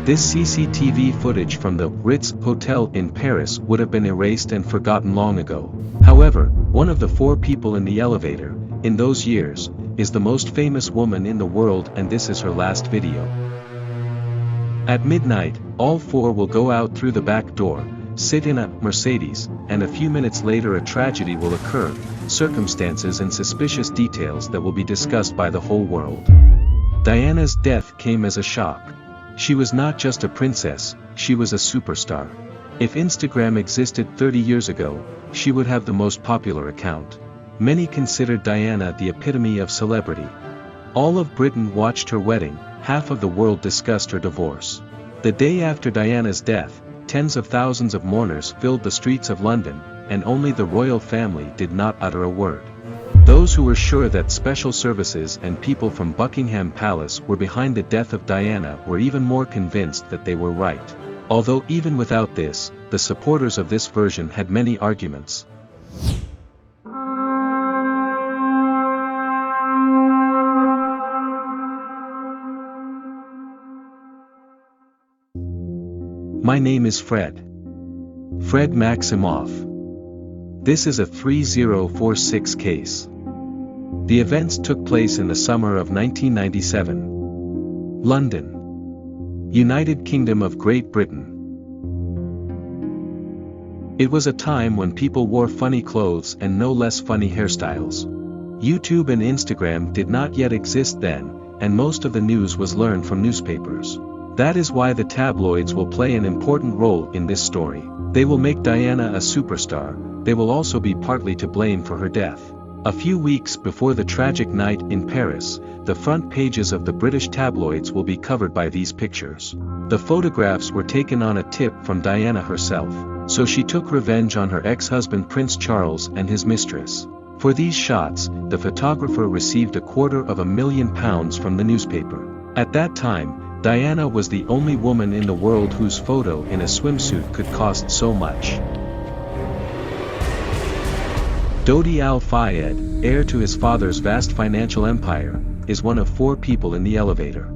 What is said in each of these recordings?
This CCTV footage from the Ritz Hotel in Paris would have been erased and forgotten long ago. However, one of the 4 people in the elevator, in those years, is the most famous woman in the world, and this is her last video. At midnight, all 4 will go out through the back door, sit in a Mercedes, and a few minutes later a tragedy will occur, circumstances and suspicious details that will be discussed by the whole world. Diana's death came as a shock. She was not just a princess, she was a superstar. If Instagram existed 30 years ago, she would have the most popular account. Many considered Diana the epitome of celebrity. All of Britain watched her wedding, half of the world discussed her divorce. The day after Diana's death, tens of thousands of mourners filled the streets of London, and only the royal family did not utter a word. Those who were sure that special services and people from Buckingham Palace were behind the death of Diana were even more convinced that they were right. Although even without this, the supporters of this version had many arguments. My name is Fred Maximoff. This is a 3046 case. The events took place in the summer of 1997. London, United Kingdom of Great Britain. It was a time when people wore funny clothes and no less funny hairstyles. YouTube and Instagram did not yet exist then, and most of the news was learned from newspapers. That is why the tabloids will play an important role in this story. They will make Diana a superstar. They will also be partly to blame for her death. A few weeks before the tragic night in Paris, the front pages of the British tabloids will be covered by these pictures. The photographs were taken on a tip from Diana herself, so she took revenge on her ex-husband Prince Charles and his mistress. For these shots, the photographer received £250,000 from the newspaper. At that time, Diana was the only woman in the world whose photo in a swimsuit could cost so much. Dodi Al-Fayed, heir to his father's vast financial empire, is one of 4 people in the elevator.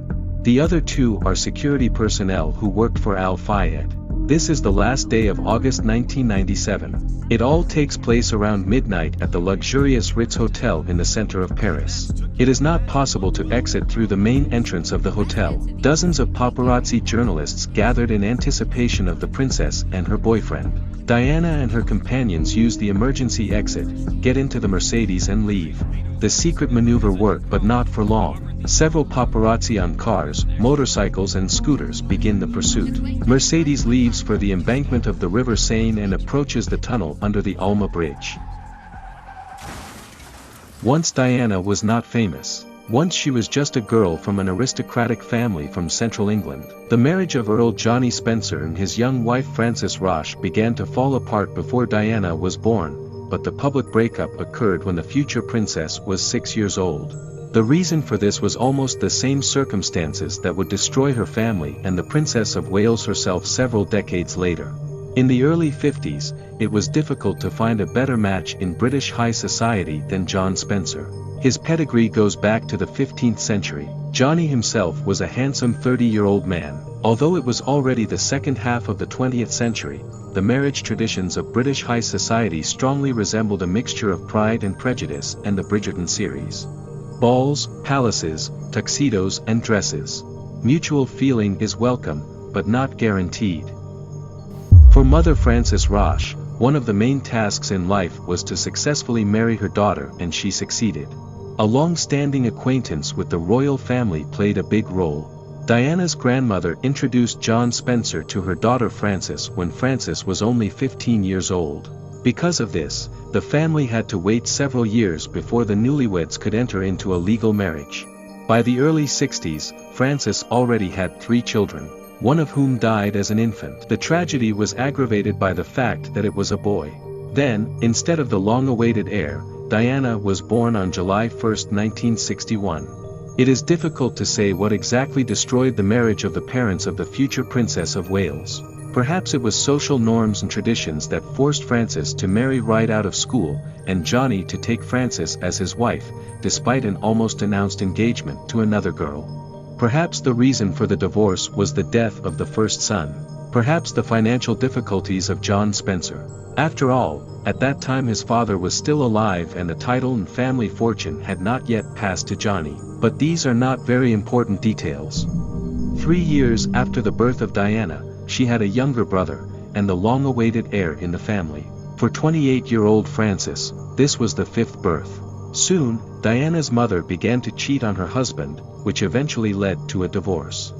The other 2 are security personnel who worked for Al-Fayed. This is the last day of August 1997. It all takes place around midnight at the luxurious Ritz Hotel in the center of Paris. It is not possible to exit through the main entrance of the hotel. Dozens of paparazzi journalists gathered in anticipation of the princess and her boyfriend. Diana and her companions use the emergency exit, get into the Mercedes and leave. The secret maneuver worked, but not for long. Several paparazzi on cars, motorcycles and scooters begin the pursuit. Mercedes leaves for the embankment of the River Seine and approaches the tunnel under the Alma bridge. Once Diana was not famous. Once she was just a girl from an aristocratic family from central England. The marriage of Earl Johnny Spencer and his young wife Frances Rosh began to fall apart before Diana was born, but the public breakup occurred when the future princess was 6 years old. The reason for this was almost the same circumstances that would destroy her family and the Princess of Wales herself several decades later. In the early 50s, it was difficult to find a better match in British high society than John Spencer. His pedigree goes back to the 15th century. Johnny himself was a handsome 30-year-old man. Although it was already the second half of the 20th century, the marriage traditions of British high society strongly resembled a mixture of Pride and Prejudice and the Bridgerton series. Balls, palaces, tuxedos and dresses. Mutual feeling is welcome, but not guaranteed. For Mother Frances Rosh, one of the main tasks in life was to successfully marry her daughter, and she succeeded. A long-standing acquaintance with the royal family played a big role. Diana's grandmother introduced John Spencer to her daughter Frances when Frances was only 15 years old. Because of this, the family had to wait several years before the newlyweds could enter into a legal marriage. By the early 60s, Frances already had 3 children, one of whom died as an infant. The tragedy was aggravated by the fact that it was a boy. Then, instead of the long-awaited heir, Diana was born on July 1, 1961. It is difficult to say what exactly destroyed the marriage of the parents of the future Princess of Wales. Perhaps it was social norms and traditions that forced Frances to marry right out of school, and Johnny to take Frances as his wife, despite an almost announced engagement to another girl. Perhaps the reason for the divorce was the death of the first son. Perhaps the financial difficulties of John Spencer. After all, at that time his father was still alive and the title and family fortune had not yet passed to Johnny. But these are not very important details. 3 years after the birth of Diana, she had a younger brother, and the long-awaited heir in the family. For 28-year-old Frances, this was the 5th birth. Soon, Diana's mother began to cheat on her husband, which eventually led to a divorce.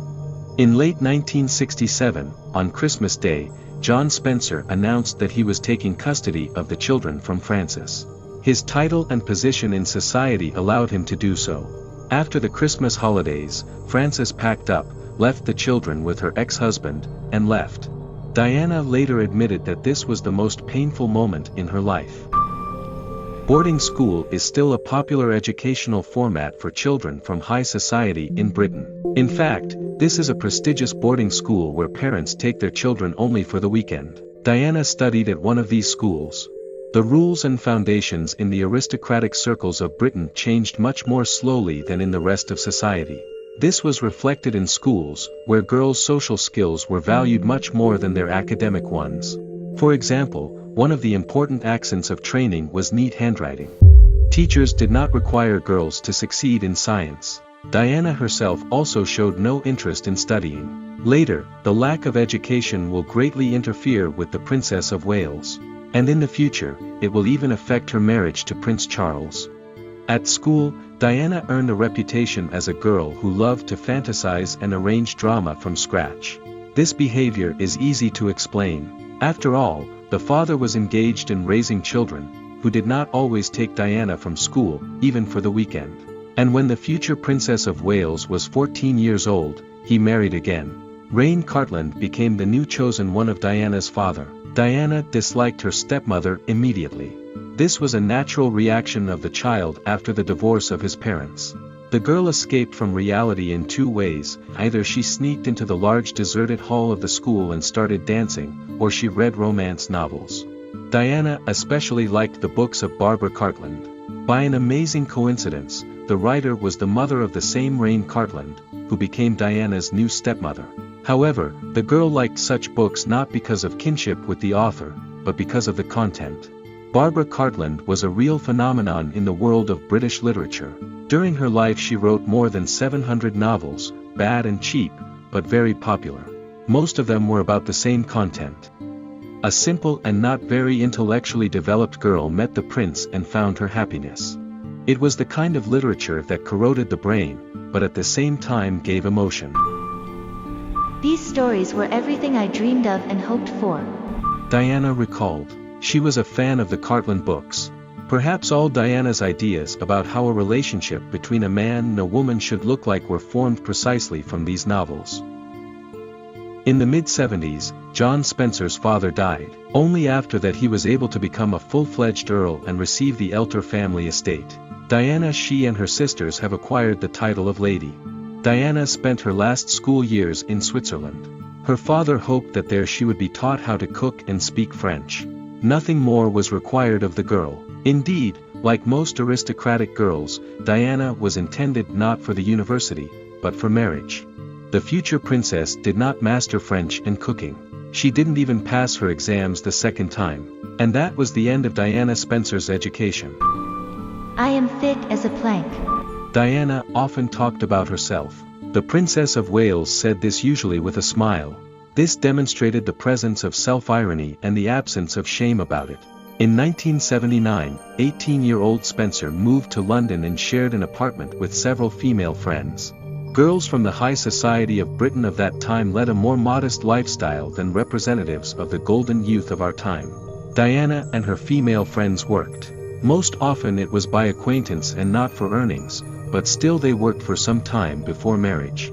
In late 1967, on Christmas Day, John Spencer announced that he was taking custody of the children from Frances. His title and position in society allowed him to do so. After the Christmas holidays, Frances packed up, left the children with her ex-husband, and left. Diana later admitted that this was the most painful moment in her life. Boarding school is still a popular educational format for children from high society in Britain. In fact, this is a prestigious boarding school where parents take their children only for the weekend. Diana studied at one of these schools. The rules and foundations in the aristocratic circles of Britain changed much more slowly than in the rest of society. This was reflected in schools, where girls' social skills were valued much more than their academic ones. For example, one of the important accents of training was neat handwriting. Teachers did not require girls to succeed in science. Diana herself also showed no interest in studying. Later, the lack of education will greatly interfere with the Princess of Wales. And in the future, it will even affect her marriage to Prince Charles. At school, Diana earned a reputation as a girl who loved to fantasize and arrange drama from scratch. This behavior is easy to explain. After all, the father was engaged in raising children, who did not always take Diana from school, even for the weekend. And when the future Princess of Wales was 14 years old, he married again. Rain Cartland became the new chosen one of Diana's father. Diana disliked her stepmother immediately. This was a natural reaction of the child after the divorce of his parents. The girl escaped from reality in 2 ways: either she sneaked into the large deserted hall of the school and started dancing, or she read romance novels. Diana especially liked the books of Barbara Cartland. By an amazing coincidence, the writer was the mother of the same Rain Cartland, who became Diana's new stepmother. However, the girl liked such books not because of kinship with the author, but because of the content. Barbara Cartland was a real phenomenon in the world of British literature. During her life she wrote more than 700 novels, bad and cheap, but very popular. Most of them were about the same content. A simple and not very intellectually developed girl met the prince and found her happiness. It was the kind of literature that corroded the brain, but at the same time gave emotion. These stories were everything I dreamed of and hoped for. Diana recalled. She was a fan of the Cartland books. Perhaps all Diana's ideas about how a relationship between a man and a woman should look like were formed precisely from these novels. In the mid-70s, John Spencer's father died. Only after that he was able to become a full-fledged earl and receive the Elter family estate. Diana, she and her sisters have acquired the title of Lady. Diana spent her last school years in Switzerland. Her father hoped that there she would be taught how to cook and speak French. Nothing more was required of the girl. Indeed, like most aristocratic girls, Diana was intended not for the university, but for marriage. The future princess did not master French and cooking. She didn't even pass her exams the second time. And that was the end of Diana Spencer's education. I am thick as a plank. Diana often talked about herself. The Princess of Wales said this usually with a smile. This demonstrated the presence of self-irony and the absence of shame about it. In 1979, 18-year-old Spencer moved to London and shared an apartment with several female friends. Girls from the high society of Britain of that time led a more modest lifestyle than representatives of the golden youth of our time. Diana and her female friends worked. Most often it was by acquaintance and not for earnings, but still they worked for some time before marriage.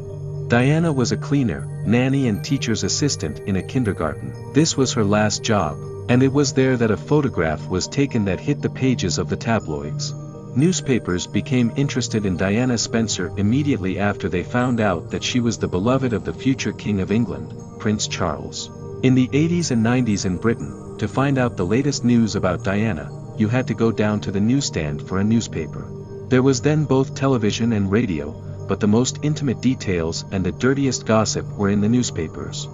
Diana was a cleaner, nanny and teacher's assistant in a kindergarten. This was her last job, and it was there that a photograph was taken that hit the pages of the tabloids. Newspapers became interested in Diana Spencer immediately after they found out that she was the beloved of the future King of England, Prince Charles. In the 80s and 90s in Britain, to find out the latest news about Diana, you had to go down to the newsstand for a newspaper. There was then both television and radio, but the most intimate details and the dirtiest gossip were in the newspapers.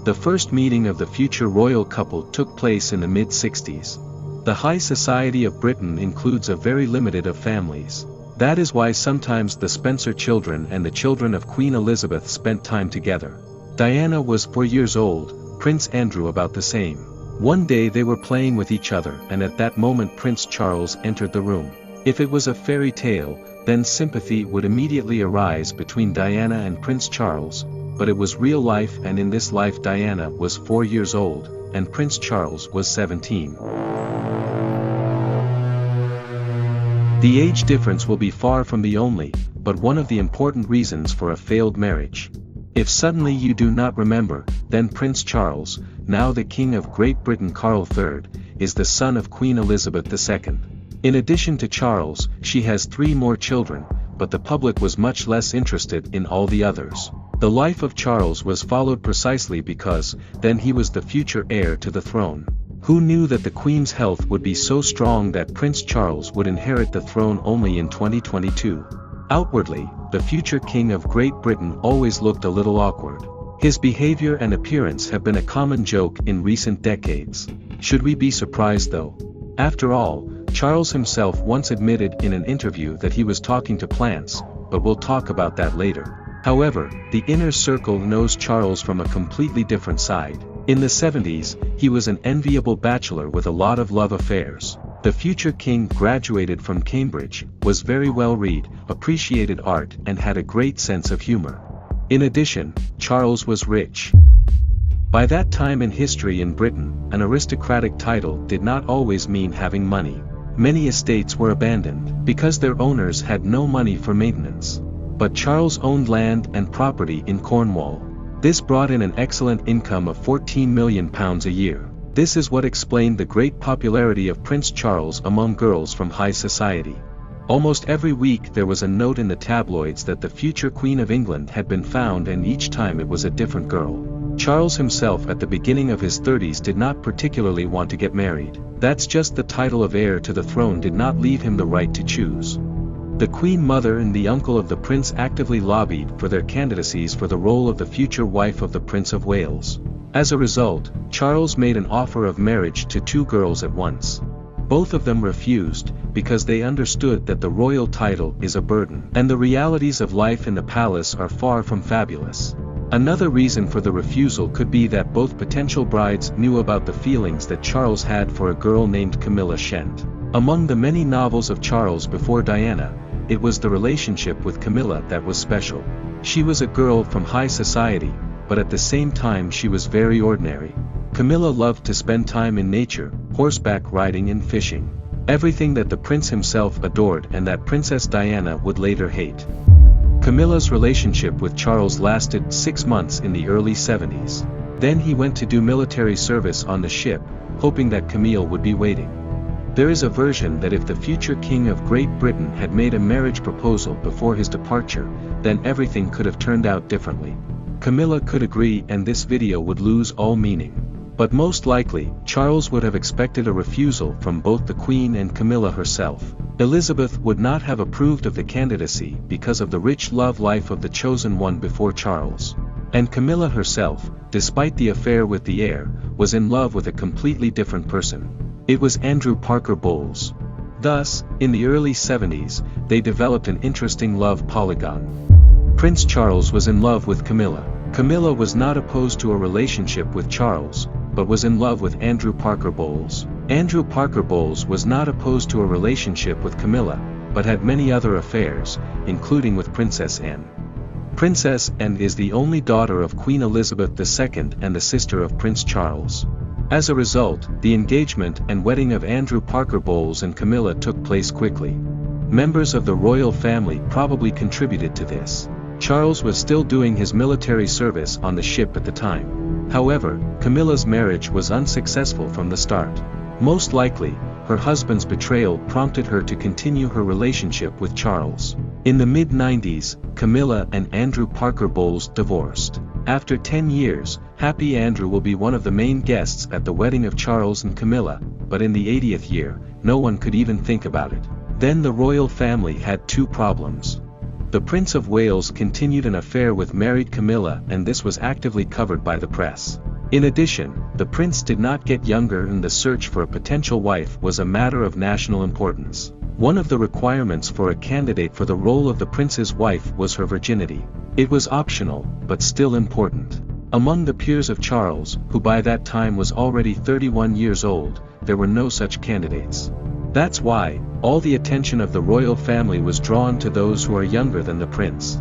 The first meeting of the future royal couple took place in the mid-60s. The high society of Britain includes a very limited of families. That is why sometimes the Spencer children and the children of Queen Elizabeth spent time together. Diana was 4 years old, Prince Andrew about the same. One day they were playing with each other, and at that moment Prince Charles entered the room. If it was a fairy tale, then sympathy would immediately arise between Diana and Prince Charles, but it was real life, and in this life Diana was 4 years old, and Prince Charles was 17. The age difference will be far from the only, but one of the important reasons for a failed marriage. If suddenly you do not remember, then Prince Charles, now the King of Great Britain Karl III, is the son of Queen Elizabeth II. In addition to Charles, she has 3 more children, but the public was much less interested in all the others. The life of Charles was followed precisely because, then he was the future heir to the throne. Who knew that the Queen's health would be so strong that Prince Charles would inherit the throne only in 2022? Outwardly, the future King of Great Britain always looked a little awkward. His behavior and appearance have been a common joke in recent decades. Should we be surprised though? After all, Charles himself once admitted in an interview that he was talking to plants, but we'll talk about that later. However, the inner circle knows Charles from a completely different side. In the 70s, he was an enviable bachelor with a lot of love affairs. The future king graduated from Cambridge, was very well read, appreciated art and had a great sense of humor. In addition, Charles was rich. By that time in history in Britain, an aristocratic title did not always mean having money. Many estates were abandoned because their owners had no money for maintenance. But Charles owned land and property in Cornwall. This brought in an excellent income of £14 million a year. This is what explained the great popularity of Prince Charles among girls from high society. Almost every week there was a note in the tabloids that the future Queen of England had been found, and each time it was a different girl. Charles himself at the beginning of his 30s did not particularly want to get married. That's just the title of heir to the throne did not leave him the right to choose. The Queen Mother and the uncle of the prince actively lobbied for their candidacies for the role of the future wife of the Prince of Wales. As a result, Charles made an offer of marriage to 2 girls at once. Both of them refused, because they understood that the royal title is a burden, and the realities of life in the palace are far from fabulous. Another reason for the refusal could be that both potential brides knew about the feelings that Charles had for a girl named Camilla Shent. Among the many novels of Charles before Diana, it was the relationship with Camilla that was special. She was a girl from high society, but at the same time she was very ordinary. Camilla loved to spend time in nature, horseback riding and fishing. Everything that the prince himself adored and that Princess Diana would later hate. Camilla's relationship with Charles lasted 6 months in the early 70s. Then he went to do military service on the ship, hoping that Camille would be waiting. There is a version that if the future King of Great Britain had made a marriage proposal before his departure, then everything could have turned out differently. Camilla could agree and this video would lose all meaning. But most likely, Charles would have expected a refusal from both the Queen and Camilla herself. Elizabeth would not have approved of the candidacy because of the rich love life of the chosen one before Charles. And Camilla herself, despite the affair with the heir, was in love with a completely different person. It was Andrew Parker Bowles. Thus, in the early 70s, they developed an interesting love polygon. Prince Charles was in love with Camilla. Camilla was not opposed to a relationship with Charles, but was in love with Andrew Parker Bowles. Andrew Parker Bowles was not opposed to a relationship with Camilla, but had many other affairs, including with Princess Anne. Princess Anne is the only daughter of Queen Elizabeth II and the sister of Prince Charles. As a result, the engagement and wedding of Andrew Parker Bowles and Camilla took place quickly. Members of the royal family probably contributed to this. Charles was still doing his military service on the ship at the time. However, Camilla's marriage was unsuccessful from the start. Most likely, her husband's betrayal prompted her to continue her relationship with Charles. In the mid-90s, Camilla and Andrew Parker Bowles divorced. After 10 years, Happy Andrew will be one of the main guests at the wedding of Charles and Camilla, but in the 80th year, no one could even think about it. Then the royal family had 2 problems. The Prince of Wales continued an affair with married Camilla, and this was actively covered by the press. In addition, the prince did not get younger, and the search for a potential wife was a matter of national importance. One of the requirements for a candidate for the role of the prince's wife was her virginity. It was optional, but still important. Among the peers of Charles, who by that time was already 31 years old, there were no such candidates. That's why, all the attention of the royal family was drawn to those who are younger than the prince.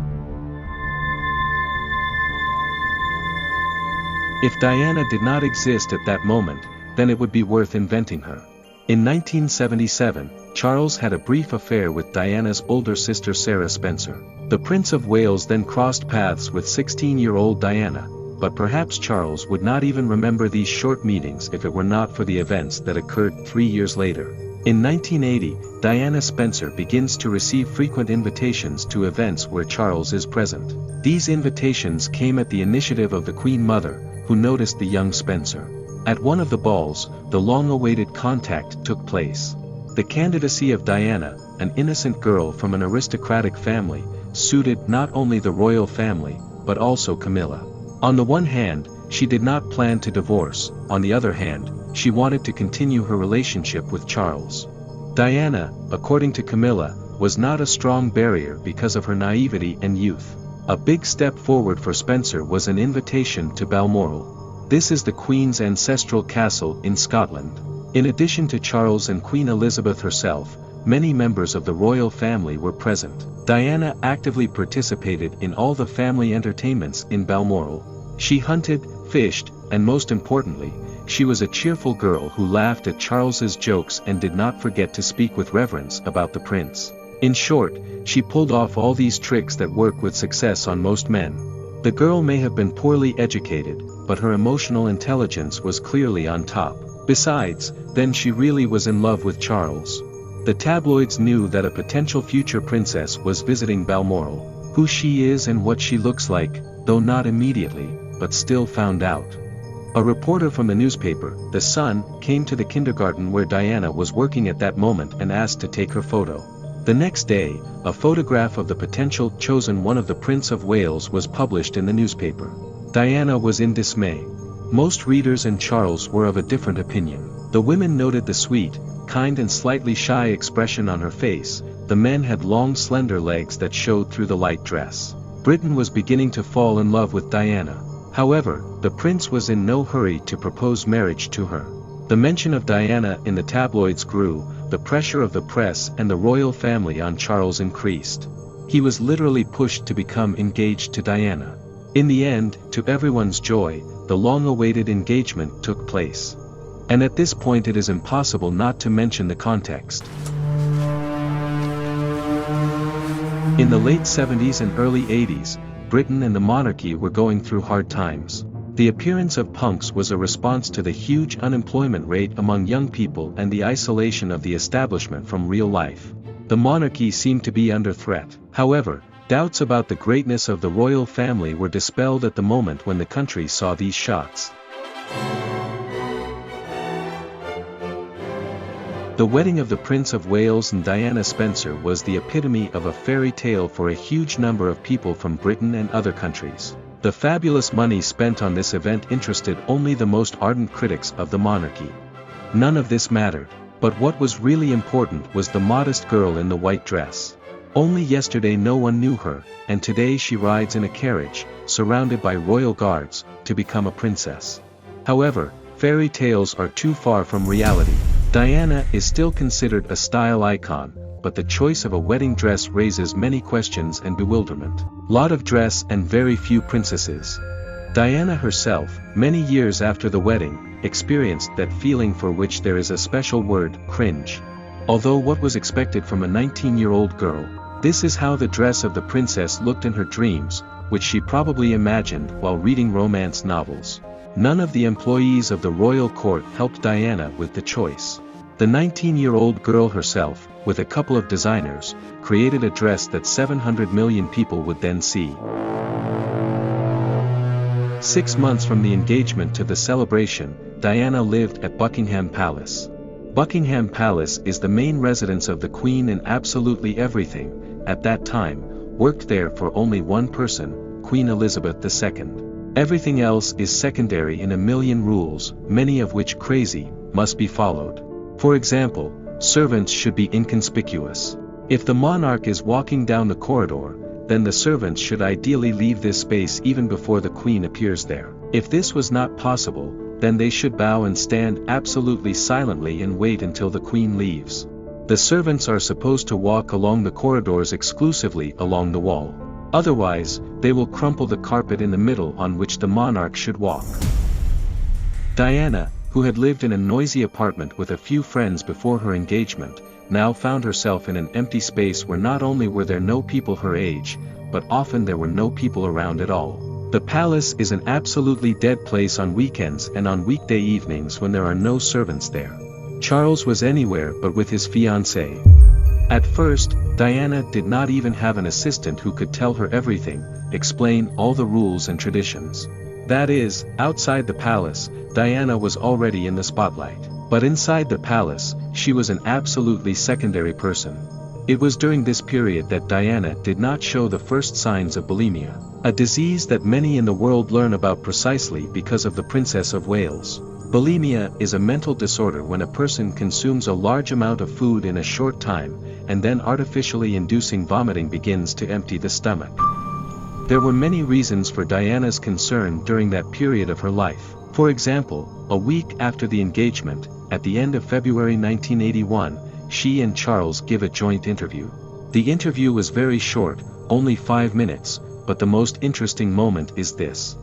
If Diana did not exist at that moment, then it would be worth inventing her. In 1977, Charles had a brief affair with Diana's older sister Sarah Spencer. The Prince of Wales then crossed paths with 16-year-old Diana, but perhaps Charles would not even remember these short meetings if it were not for the events that occurred 3 years later. In 1980, Diana Spencer begins to receive frequent invitations to events where Charles is present. These invitations came at the initiative of the Queen Mother, who noticed the young Spencer. At one of the balls, the long-awaited contact took place. The candidacy of Diana, an innocent girl from an aristocratic family, suited not only the royal family, but also Camilla. On the one hand, she did not plan to divorce; on the other hand, she wanted to continue her relationship with Charles. Diana, according to Camilla, was not a strong barrier because of her naivety and youth. A big step forward for Spencer was an invitation to Balmoral. This is the Queen's ancestral castle in Scotland. In addition to Charles and Queen Elizabeth herself, many members of the royal family were present. Diana actively participated in all the family entertainments in Balmoral. She hunted, fished, and most importantly, she was a cheerful girl who laughed at Charles's jokes and did not forget to speak with reverence about the prince. In short, she pulled off all these tricks that work with success on most men. The girl may have been poorly educated, but her emotional intelligence was clearly on top. Besides, then she really was in love with Charles. The tabloids knew that a potential future princess was visiting Balmoral. Who she is and what she looks like, though not immediately, but still found out. A reporter from the newspaper, The Sun, came to the kindergarten where Diana was working at that moment and asked to take her photo. The next day, a photograph of the potential chosen one of the Prince of Wales was published in the newspaper. Diana was in dismay. Most readers and Charles were of a different opinion. The women noted the sweet, kind and slightly shy expression on her face. The men had long slender legs that showed through the light dress. Britain was beginning to fall in love with Diana. However, the prince was in no hurry to propose marriage to her. The mention of Diana in the tabloids grew, the pressure of the press and the royal family on Charles increased. He was literally pushed to become engaged to Diana. In the end, to everyone's joy, the long-awaited engagement took place. And at this point it is impossible not to mention the context. In the late 70s and early 80s, Britain and the monarchy were going through hard times. The appearance of punks was a response to the huge unemployment rate among young people and the isolation of the establishment from real life. The monarchy seemed to be under threat. However, doubts about the greatness of the royal family were dispelled at the moment when the country saw these shots. The wedding of the Prince of Wales and Diana Spencer was the epitome of a fairy tale for a huge number of people from Britain and other countries. The fabulous money spent on this event interested only the most ardent critics of the monarchy. None of this mattered, but what was really important was the modest girl in the white dress. Only yesterday no one knew her, and today she rides in a carriage, surrounded by royal guards, to become a princess. However, fairy tales are too far from reality. Diana is still considered a style icon, but the choice of a wedding dress raises many questions and bewilderment. Lot of dress and very few princesses. Diana herself, many years after the wedding, experienced that feeling for which there is a special word, cringe. Although what was expected from a 19-year-old girl, this is how the dress of the princess looked in her dreams, which she probably imagined while reading romance novels. None of the employees of the royal court helped Diana with the choice. The 19-year-old girl herself, with a couple of designers, created a dress that 700 million people would then see. 6 months from the engagement to the celebration, Diana lived at Buckingham Palace. Buckingham Palace is the main residence of the Queen and absolutely everything, at that time, worked there for only one person, Queen Elizabeth II. Everything else is secondary in a million rules, many of which crazy, must be followed. For example, servants should be inconspicuous. If the monarch is walking down the corridor, then the servants should ideally leave this space even before the Queen appears there. If this was not possible, then they should bow and stand absolutely silently and wait until the Queen leaves. The servants are supposed to walk along the corridors exclusively along the wall. Otherwise, they will crumple the carpet in the middle on which the monarch should walk. Diana, who had lived in a noisy apartment with a few friends before her engagement, now found herself in an empty space where not only were there no people her age, but often there were no people around at all. The palace is an absolutely dead place on weekends and on weekday evenings when there are no servants there. Charles was anywhere but with his fiancée. At first, Diana did not even have an assistant who could tell her everything, explain all the rules and traditions. That is, outside the palace, Diana was already in the spotlight. But inside the palace, she was an absolutely secondary person. It was during this period that Diana did not show the first signs of bulimia, a disease that many in the world learn about precisely because of the Princess of Wales. Bulimia is a mental disorder when a person consumes a large amount of food in a short time, and then artificially inducing vomiting begins to empty the stomach. There were many reasons for Diana's concern during that period of her life. For example, a week after the engagement, at the end of February 1981, she and Charles give a joint interview. The interview was very short, only 5 minutes, but the most interesting moment is this.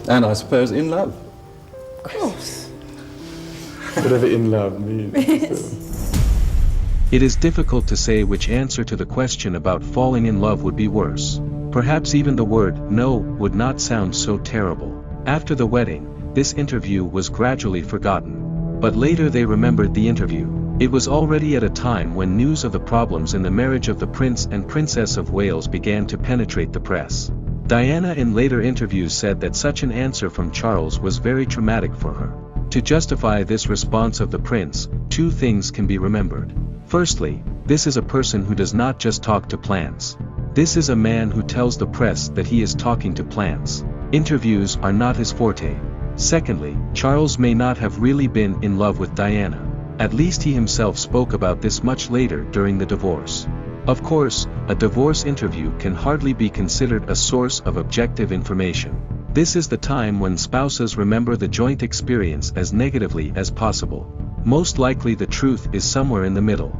And I suppose in love. Of course. Whatever in love means. It is difficult to say which answer to the question about falling in love would be worse. Perhaps even the word no would not sound so terrible. After the wedding, this interview was gradually forgotten. But later they remembered the interview. It was already at a time when news of the problems in the marriage of the Prince and Princess of Wales began to penetrate the press. Diana in later interviews said that such an answer from Charles was very traumatic for her. To justify this response of the prince, two things can be remembered. Firstly, this is a person who does not just talk to plants. This is a man who tells the press that he is talking to plants. Interviews are not his forte. Secondly, Charles may not have really been in love with Diana. At least he himself spoke about this much later during the divorce. Of course, a divorce interview can hardly be considered a source of objective information. This is the time when spouses remember the joint experience as negatively as possible. Most likely the truth is somewhere in the middle.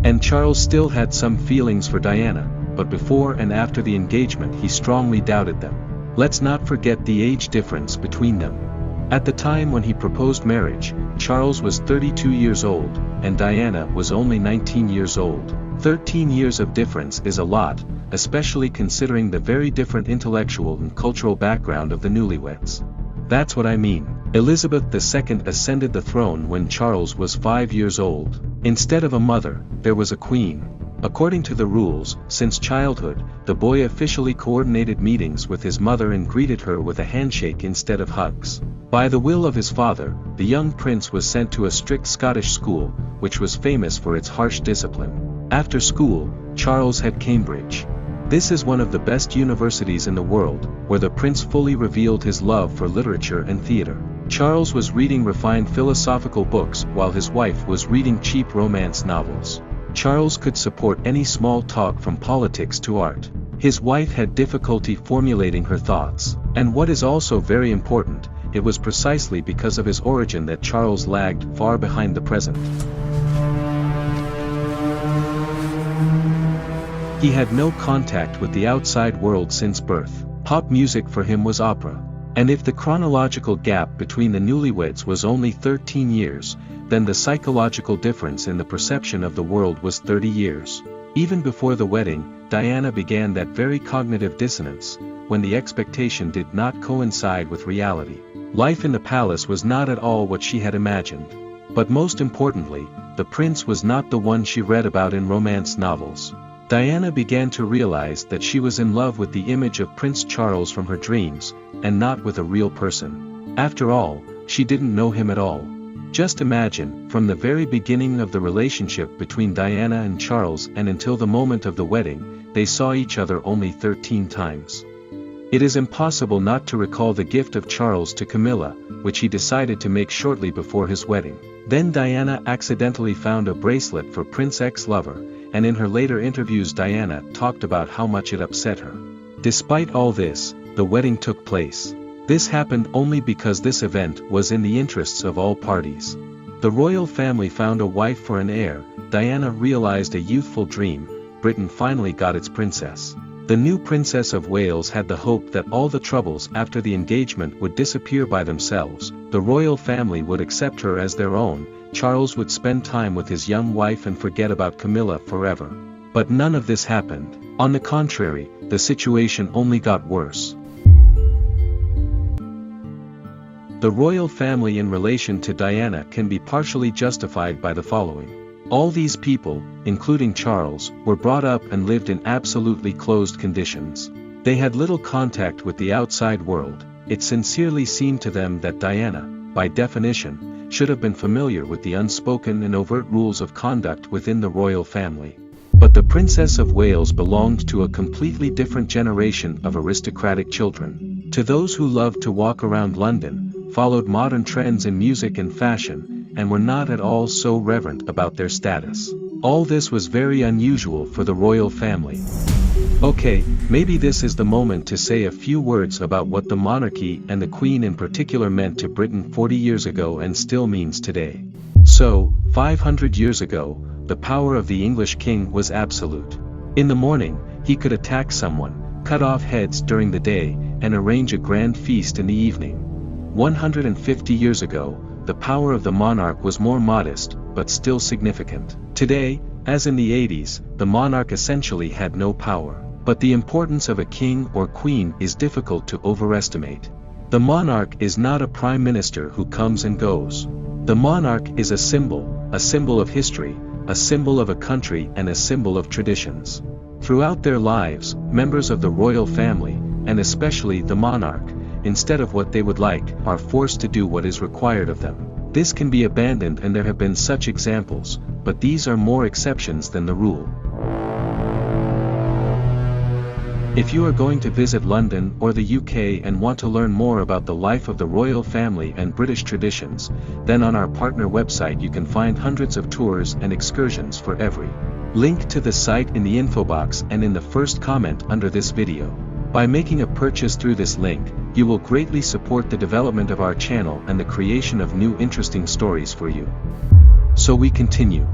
And Charles still had some feelings for Diana, but before and after the engagement he strongly doubted them. Let's not forget the age difference between them. At the time when he proposed marriage, Charles was 32 years old, and Diana was only 19 years old. 13 years of difference is a lot, especially considering the very different intellectual and cultural background of the newlyweds. That's what I mean. Elizabeth II ascended the throne when Charles was 5 years old. Instead of a mother, there was a queen. According to the rules, since childhood, the boy officially coordinated meetings with his mother and greeted her with a handshake instead of hugs. By the will of his father, the young prince was sent to a strict Scottish school, which was famous for its harsh discipline. After school, Charles had Cambridge. This is one of the best universities in the world, where the prince fully revealed his love for literature and theater. Charles was reading refined philosophical books while his wife was reading cheap romance novels. Charles could support any small talk from politics to art. His wife had difficulty formulating her thoughts. And what is also very important, it was precisely because of his origin that Charles lagged far behind the present. He had no contact with the outside world since birth. Pop music for him was opera. And if the chronological gap between the newlyweds was only 13 years, then the psychological difference in the perception of the world was 30 years. Even before the wedding, Diana began that very cognitive dissonance, when the expectation did not coincide with reality. Life in the palace was not at all what she had imagined. But most importantly, the prince was not the one she read about in romance novels. Diana began to realize that she was in love with the image of Prince Charles from her dreams, and not with a real person. After all, she didn't know him at all. Just imagine, from the very beginning of the relationship between Diana and Charles and until the moment of the wedding, they saw each other only 13 times. It is impossible not to recall the gift of Charles to Camilla, which he decided to make shortly before his wedding. Then Diana accidentally found a bracelet for Prince X's lover, and in her later interviews Diana talked about how much it upset her. Despite all this, the wedding took place. This happened only because this event was in the interests of all parties. The royal family found a wife for an heir. Diana realized a youthful dream. Britain finally got its princess. The new Princess of Wales had the hope that all the troubles after the engagement would disappear by themselves, the royal family would accept her as their own, Charles would spend time with his young wife and forget about Camilla forever. But none of this happened. On the contrary, the situation only got worse. The royal family in relation to Diana can be partially justified by the following. All these people, including Charles, were brought up and lived in absolutely closed conditions. They had little contact with the outside world. It sincerely seemed to them that Diana, by definition, should have been familiar with the unspoken and overt rules of conduct within the royal family. But the Princess of Wales belonged to a completely different generation of aristocratic children. To those who loved to walk around London, followed modern trends in music and fashion, and were not at all so reverent about their status. All this was very unusual for the royal family. Okay, maybe this is the moment to say a few words about what the monarchy and the Queen in particular meant to Britain 40 years ago and still means today. So, 500 years ago, the power of the English king was absolute. In the morning, he could attack someone, cut off heads during the day, and arrange a grand feast in the evening. 150 years ago, the power of the monarch was more modest, but still significant. Today, as in the 80s, the monarch essentially had no power. But the importance of a king or queen is difficult to overestimate. The monarch is not a prime minister who comes and goes. The monarch is a symbol of history, a symbol of a country and a symbol of traditions. Throughout their lives, members of the royal family, and especially the monarch, instead of what they would like, are forced to do what is required of them. This can be abandoned and there have been such examples, but these are more exceptions than the rule. If you are going to visit London or the UK and want to learn more about the life of the royal family and British traditions, then on our partner website you can find hundreds of tours and excursions for every. Link to the site in the info box and in the first comment under this video. By making a purchase through this link, you will greatly support the development of our channel and the creation of new interesting stories for you. So we continue.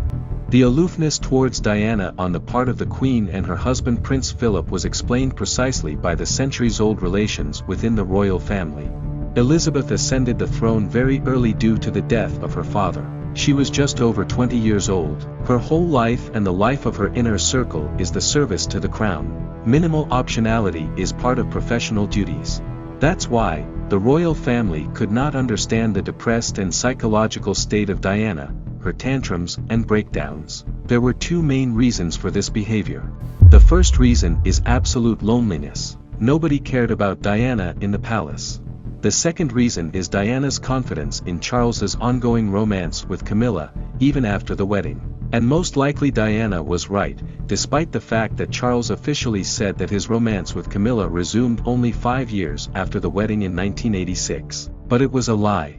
The aloofness towards Diana on the part of the Queen and her husband Prince Philip was explained precisely by the centuries-old relations within the royal family. Elizabeth ascended the throne very early due to the death of her father. She was just over 20 years old. Her whole life and the life of her inner circle is the service to the crown. Minimal optionality is part of professional duties. That's why, the royal family could not understand the depressed and psychological state of Diana, her tantrums and breakdowns. There were two main reasons for this behavior. The first reason is absolute loneliness. Nobody cared about Diana in the palace. The second reason is Diana's confidence in Charles's ongoing romance with Camilla, even after the wedding. And most likely Diana was right, despite the fact that Charles officially said that his romance with Camilla resumed only 5 years after the wedding in 1986. But it was a lie.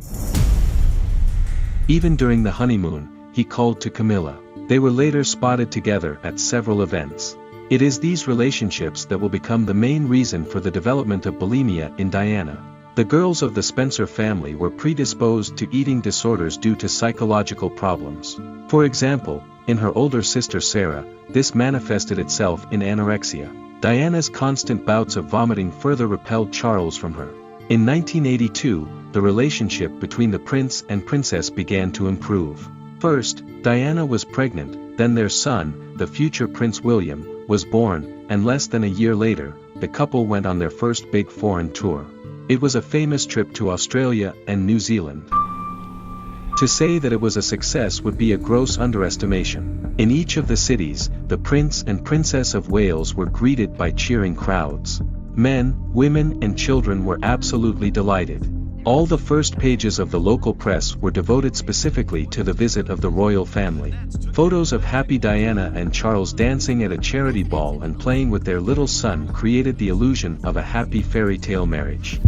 Even during the honeymoon, he called to Camilla. They were later spotted together at several events. It is these relationships that will become the main reason for the development of bulimia in Diana. The girls of the Spencer family were predisposed to eating disorders due to psychological problems. For example, in her older sister Sarah, this manifested itself in anorexia. Diana's constant bouts of vomiting further repelled Charles from her. In 1982, the relationship between the prince and princess began to improve. First, Diana was pregnant, then their son, the future Prince William, was born, and less than a year later, the couple went on their first big foreign tour. It was a famous trip to Australia and New Zealand. To say that it was a success would be a gross underestimation. In each of the cities, the Prince and Princess of Wales were greeted by cheering crowds. Men, women and children were absolutely delighted. All the first pages of the local press were devoted specifically to the visit of the royal family. Photos of happy Diana and Charles dancing at a charity ball and playing with their little son created the illusion of a happy fairy tale marriage.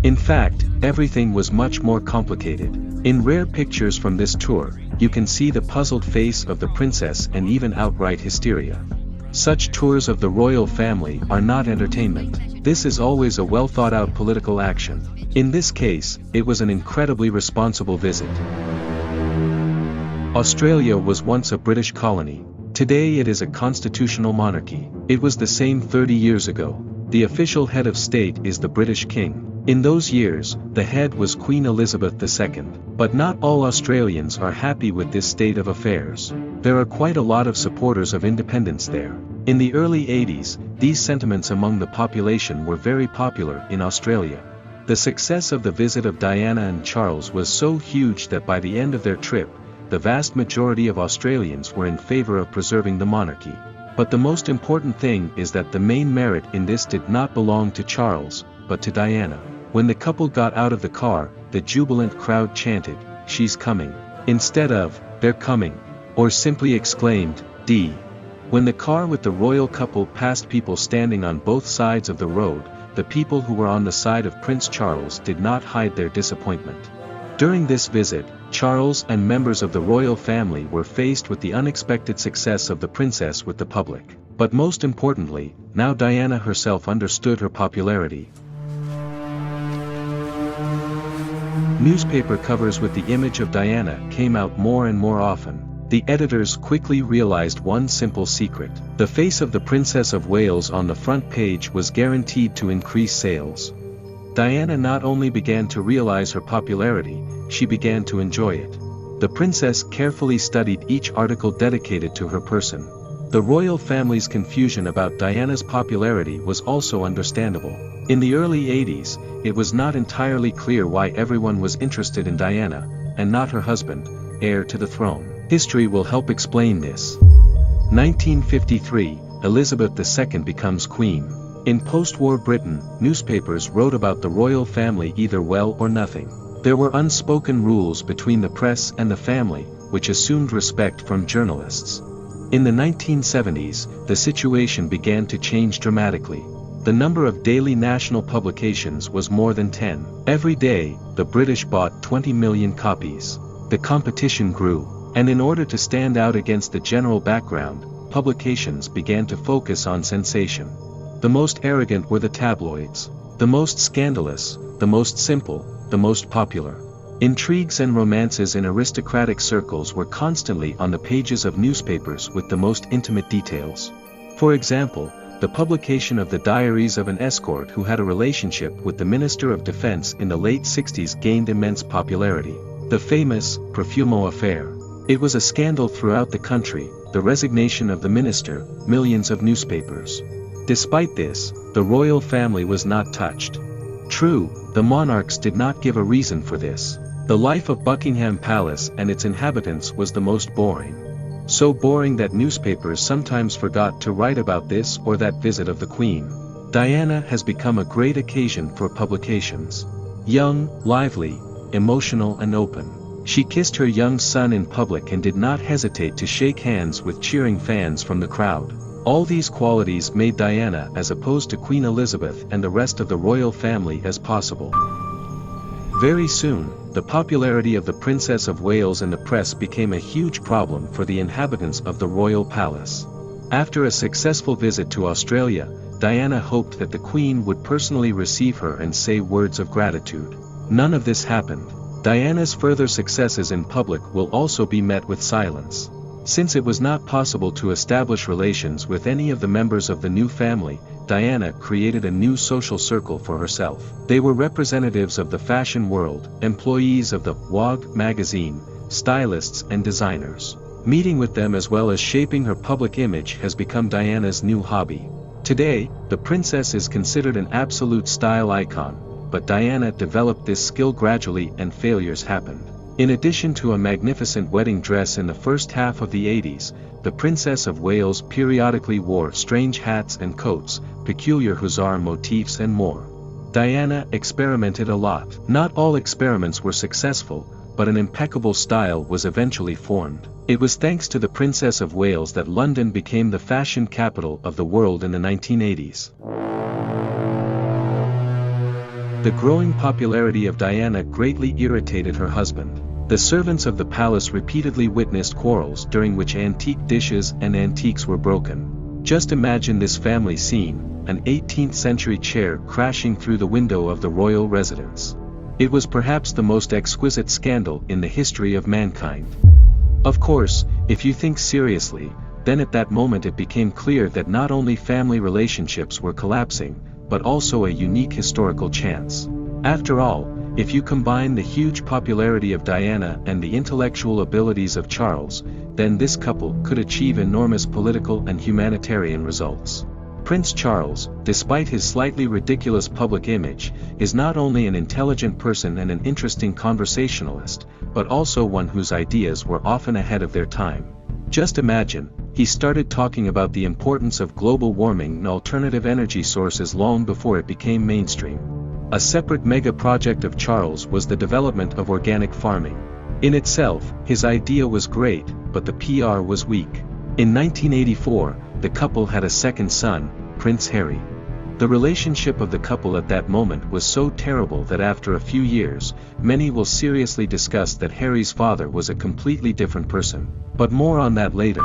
In fact, everything was much more complicated. In rare pictures from this tour, you can see the puzzled face of the princess and even outright hysteria. Such tours of the royal family are not entertainment. This is always a well-thought-out political action. In this case, it was an incredibly responsible visit. Australia was once a British colony. Today it is a constitutional monarchy. It was the same 30 years ago. The official head of state is the British King. In those years, the head was Queen Elizabeth II. But not all Australians are happy with this state of affairs. There are quite a lot of supporters of independence there. In the early 80s, these sentiments among the population were very popular in Australia. The success of the visit of Diana and Charles was so huge that by the end of their trip, the vast majority of Australians were in favor of preserving the monarchy. But the most important thing is that the main merit in this did not belong to Charles, but to Diana. When the couple got out of the car, the jubilant crowd chanted, "She's coming," instead of, "They're coming," or simply exclaimed, "D." When the car with the royal couple passed people standing on both sides of the road, the people who were on the side of Prince Charles did not hide their disappointment. During this visit, Charles and members of the royal family were faced with the unexpected success of the princess with the public. But most importantly, now Diana herself understood her popularity. Newspaper covers with the image of Diana came out more and more often. The editors quickly realized one simple secret. The face of the Princess of Wales on the front page was guaranteed to increase sales. Diana not only began to realize her popularity, she began to enjoy it. The princess carefully studied each article dedicated to her person. The royal family's confusion about Diana's popularity was also understandable. In the early 80s, it was not entirely clear why everyone was interested in Diana, and not her husband, heir to the throne. History will help explain this. 1953, Elizabeth II becomes queen. In post-war Britain, newspapers wrote about the royal family either well or nothing. There were unspoken rules between the press and the family, which assumed respect from journalists. In the 1970s, the situation began to change dramatically. The number of daily national publications was more than 10. Every day, the British bought 20 million copies. The competition grew, and in order to stand out against the general background, publications began to focus on sensation. The most arrogant were the tabloids. The most scandalous, the most simple, the most popular. Intrigues and romances in aristocratic circles were constantly on the pages of newspapers with the most intimate details. For example, the publication of the diaries of an escort who had a relationship with the Minister of Defense in the late 60s gained immense popularity. The famous Profumo Affair. It was a scandal throughout the country, the resignation of the minister, millions of newspapers. Despite this, the royal family was not touched. True, the monarchs did not give a reason for this. The life of Buckingham Palace and its inhabitants was the most boring. So boring that newspapers sometimes forgot to write about this or that visit of the Queen. Diana has become a great occasion for publications. Young, lively, emotional and open. She kissed her young son in public and did not hesitate to shake hands with cheering fans from the crowd. All these qualities made Diana as opposed to Queen Elizabeth and the rest of the royal family as possible. Very soon, the popularity of the Princess of Wales in the press became a huge problem for the inhabitants of the royal palace. After a successful visit to Australia, Diana hoped that the Queen would personally receive her and say words of gratitude. None of this happened. Diana's further successes in public will also be met with silence. Since it was not possible to establish relations with any of the members of the new family, Diana created a new social circle for herself. They were representatives of the fashion world, employees of the Vogue magazine, stylists and designers. Meeting with them as well as shaping her public image has become Diana's new hobby. Today, the princess is considered an absolute style icon, but Diana developed this skill gradually and failures happened. In addition to a magnificent wedding dress in the first half of the 80s, the Princess of Wales periodically wore strange hats and coats, peculiar hussar motifs and more. Diana experimented a lot. Not all experiments were successful, but an impeccable style was eventually formed. It was thanks to the Princess of Wales that London became the fashion capital of the world in the 1980s. The growing popularity of Diana greatly irritated her husband. The servants of the palace repeatedly witnessed quarrels during which antique dishes and antiques were broken. Just imagine this family scene, an 18th century chair crashing through the window of the royal residence. It was perhaps the most exquisite scandal in the history of mankind. Of course, if you think seriously, then at that moment it became clear that not only family relationships were collapsing, but also a unique historical chance. After all, if you combine the huge popularity of Diana and the intellectual abilities of Charles, then this couple could achieve enormous political and humanitarian results. Prince Charles, despite his slightly ridiculous public image, is not only an intelligent person and an interesting conversationalist, but also one whose ideas were often ahead of their time. Just imagine, he started talking about the importance of global warming and alternative energy sources long before it became mainstream. A separate mega project of Charles was the development of organic farming. In itself, his idea was great, but the PR was weak. In 1984, the couple had a second son, Prince Harry. The relationship of the couple at that moment was so terrible that after a few years, many will seriously discuss that Harry's father was a completely different person. But more on that later.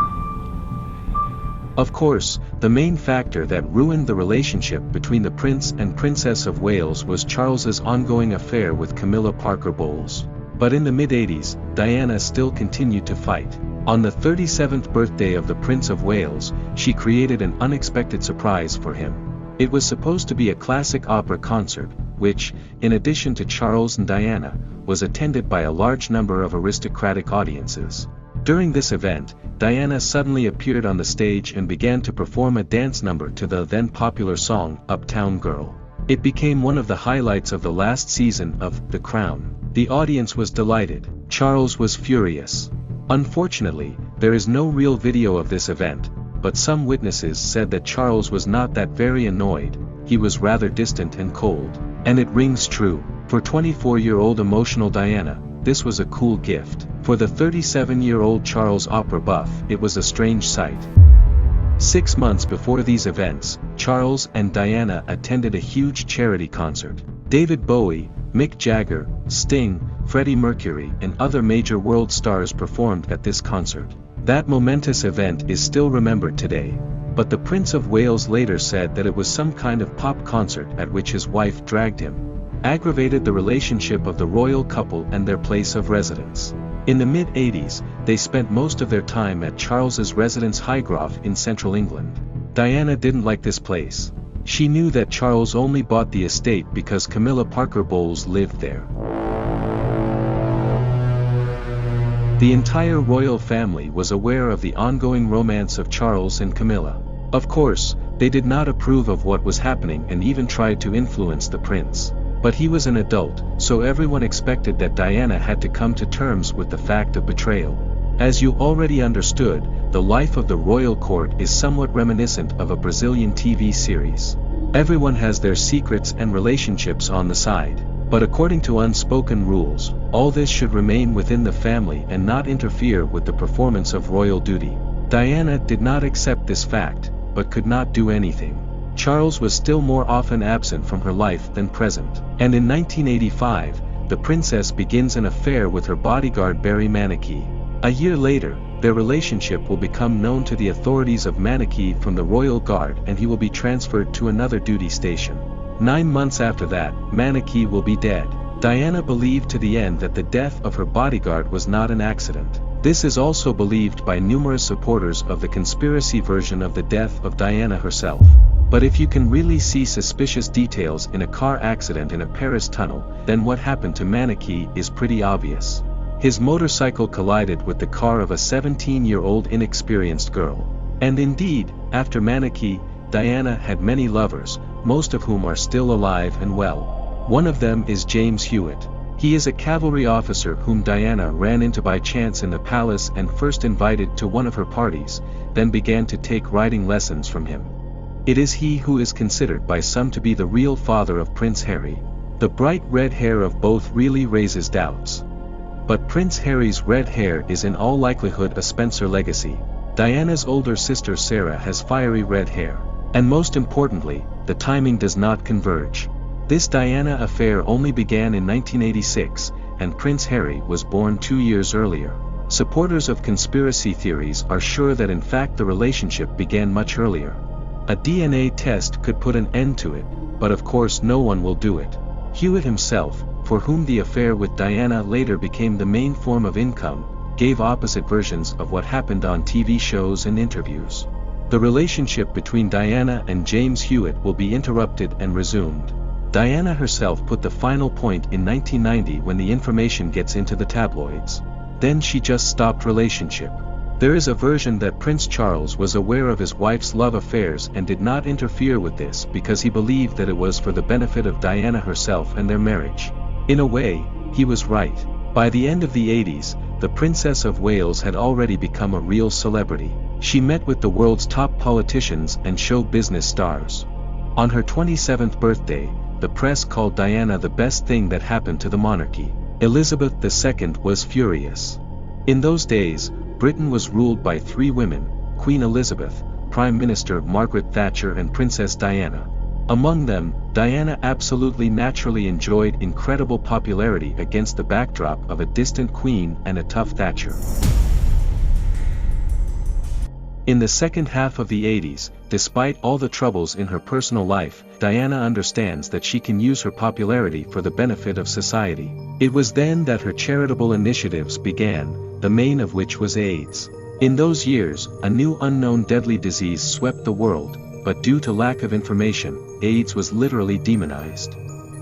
Of course, the main factor that ruined the relationship between the Prince and Princess of Wales was Charles's ongoing affair with Camilla Parker Bowles. But in the mid-80s, Diana still continued to fight. On the 37th birthday of the Prince of Wales, she created an unexpected surprise for him. It was supposed to be a classic opera concert, which, in addition to Charles and Diana, was attended by a large number of aristocratic audiences. During this event, Diana suddenly appeared on the stage and began to perform a dance number to the then popular song, Uptown Girl. It became one of the highlights of the last season of The Crown. The audience was delighted. Charles was furious. Unfortunately, there is no real video of this event, but some witnesses said that Charles was not that very annoyed, he was rather distant and cold. And it rings true. For 24-year-old emotional Diana, this was a cool gift. For the 37-year-old Charles opera buff, it was a strange sight. 6 months before these events, Charles and Diana attended a huge charity concert. David Bowie, Mick Jagger, Sting, Freddie Mercury and other major world stars performed at this concert. That momentous event is still remembered today. But the Prince of Wales later said that it was some kind of pop concert at which his wife dragged him. Aggravated the relationship of the royal couple and their place of residence. In the mid-80s, they spent most of their time at Charles's residence Highgrove in central England. Diana didn't like this place. She knew that Charles only bought the estate because Camilla Parker Bowles lived there. The entire royal family was aware of the ongoing romance of Charles and Camilla. Of course, they did not approve of what was happening and even tried to influence the prince. But he was an adult, so everyone expected that Diana had to come to terms with the fact of betrayal. As you already understood, the life of the royal court is somewhat reminiscent of a Brazilian TV series. Everyone has their secrets and relationships on the side. But according to unspoken rules, all this should remain within the family and not interfere with the performance of royal duty. Diana did not accept this fact, but could not do anything. Charles was still more often absent from her life than present. And in 1985, the princess begins an affair with her bodyguard Barry Mannakee. A year later, their relationship will become known to the authorities of Mannakee from the Royal Guard and he will be transferred to another duty station. 9 months after that, Mannakee will be dead. Diana believed to the end that the death of her bodyguard was not an accident. This is also believed by numerous supporters of the conspiracy version of the death of Diana herself. But if you can really see suspicious details in a car accident in a Paris tunnel, then what happened to Mannakee is pretty obvious. His motorcycle collided with the car of a 17-year-old inexperienced girl. And indeed, after Mannakee, Diana had many lovers, most of whom are still alive and well. One of them is James Hewitt. He is a cavalry officer whom Diana ran into by chance in the palace and first invited to one of her parties, then began to take riding lessons from him. It is he who is considered by some to be the real father of Prince Harry. The bright red hair of both really raises doubts. But Prince Harry's red hair is in all likelihood a Spencer legacy. Diana's older sister Sarah has fiery red hair. And most importantly, the timing does not converge. This Diana affair only began in 1986, and Prince Harry was born 2 years earlier. Supporters of conspiracy theories are sure that in fact the relationship began much earlier. A DNA test could put an end to it, but of course no one will do it. Hewitt himself, for whom the affair with Diana later became the main form of income, gave opposite versions of what happened on TV shows and interviews. The relationship between Diana and James Hewitt will be interrupted and resumed. Diana herself put the final point in 1990 when the information gets into the tabloids. Then she just stopped relationship. There is a version that Prince Charles was aware of his wife's love affairs and did not interfere with this because he believed that it was for the benefit of Diana herself and their marriage. In a way, he was right. By the end of the 80s, the Princess of Wales had already become a real celebrity. She met with the world's top politicians and show business stars. On her 27th birthday, the press called Diana the best thing that happened to the monarchy. Elizabeth II was furious. In those days, Britain was ruled by 3 women: Queen Elizabeth, Prime Minister Margaret Thatcher and Princess Diana. Among them, Diana absolutely naturally enjoyed incredible popularity against the backdrop of a distant queen and a tough Thatcher. In the second half of the 80s, despite all the troubles in her personal life, Diana understands that she can use her popularity for the benefit of society. It was then that her charitable initiatives began, the main of which was AIDS. In those years, a new unknown deadly disease swept the world, but due to lack of information, AIDS was literally demonized.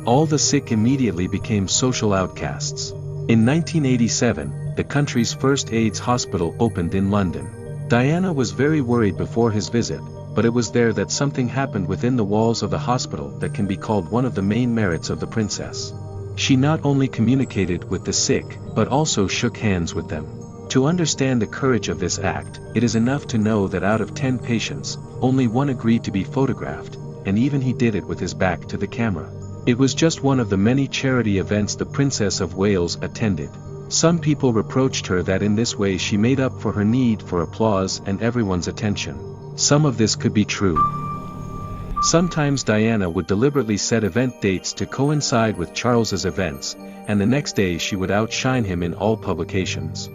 All the sick immediately became social outcasts. In 1987, the country's first AIDS hospital opened in London. Diana was very worried before his visit, but it was there that something happened within the walls of the hospital that can be called one of the main merits of the princess. She not only communicated with the sick, but also shook hands with them. To understand the courage of this act, it is enough to know that out of 10 patients, only 1 agreed to be photographed, and even he did it with his back to the camera. It was just one of the many charity events the Princess of Wales attended. Some people reproached her that in this way she made up for her need for applause and everyone's attention. Some of this could be true. Sometimes Diana would deliberately set event dates to coincide with Charles's events, and the next day she would outshine him in all publications.